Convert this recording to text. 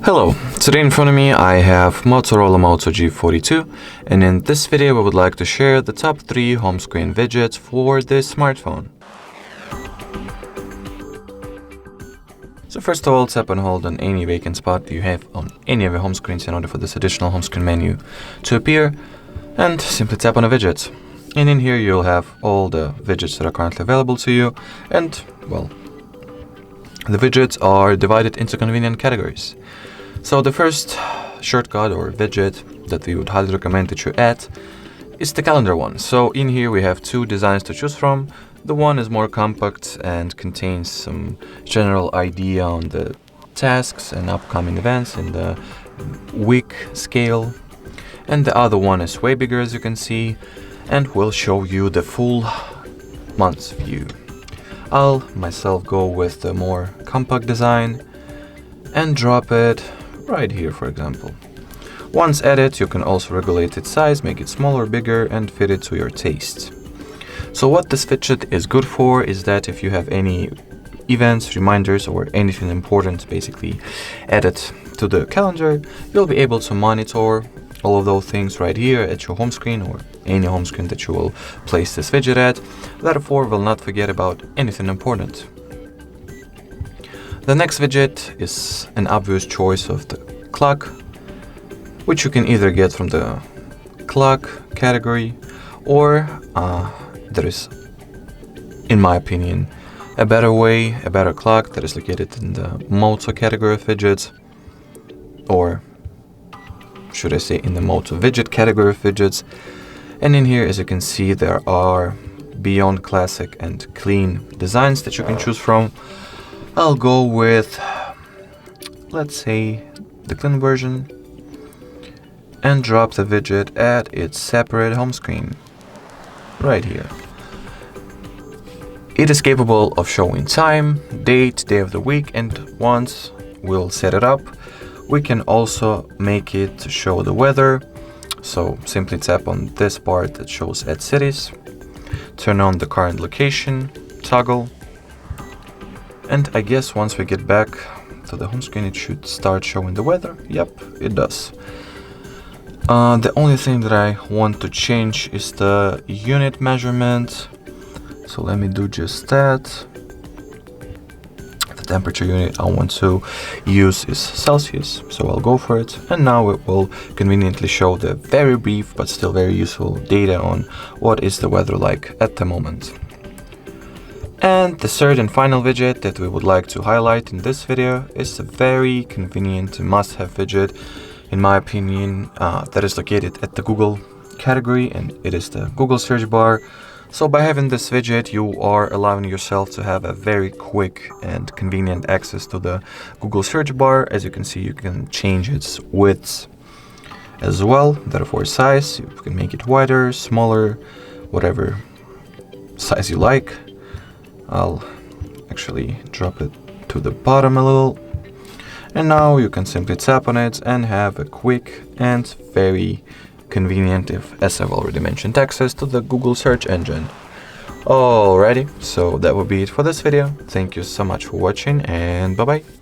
Hello, today in front of me I have Motorola Moto G42, and in this video I would like to share the top 3 home screen widgets for this smartphone. So first of all, tap and hold on any vacant spot you have on any of your home screens in order for this additional home screen menu to appear, and simply tap on a widget. And in here you'll have all the widgets that are currently available to you, and well, the widgets are divided into convenient categories. So the first shortcut or widget that we would highly recommend that you add is the calendar one. So in here we have 2 designs to choose from. The one is more compact and contains some general idea on the tasks and upcoming events in the week scale. And the other one is way bigger, as you can see, and will show you the full month's view. I'll myself go with the more compact design and drop it right here, for example. Once added, you can also regulate its size, make it smaller, bigger, and fit it to your taste. So what this widget is good for is that if you have any events, reminders, or anything important basically added to the calendar, you'll be able to monitor all of those things right here at your home screen or any home screen that you will place this widget at, therefore will not forget about anything important. The next widget is an obvious choice of the clock, which you can either get from the clock category, or there is, in my opinion, a better clock that is located in the Moto category of widgets, or should I say in the Moto widget category of widgets. And in here, as you can see, there are beyond classic and clean designs that you can choose from. I'll go with, let's say, the clean version and drop the widget at its separate home screen right here. It is capable of showing time, date, day of the week, and once we'll set it up, we can also make it to show the weather. So simply tap on this part that shows Add Cities, turn on the current location toggle, and I guess once we get back to the home screen it should start showing the weather. Yep, it does. The only thing that I want to change is the unit measurement. So let me do just that. The temperature unit I want to use is Celsius, so I'll go for it. And now it will conveniently show the very brief but still very useful data on what is the weather like at the moment. And the third and final widget that we would like to highlight in this video is a very convenient must-have widget, in my opinion, that is located at the Google category, and it is the Google search bar. So by having this widget, you are allowing yourself to have a very quick and convenient access to the Google search bar. As you can see, you can change its width as well, therefore size. You can make it wider, smaller, whatever size you like. I'll actually drop it to the bottom a little. And now you can simply tap on it and have a quick and very convenient, as I've already mentioned, access to the Google search engine. Alrighty, so that will be it for this video. Thank you so much for watching, and bye bye.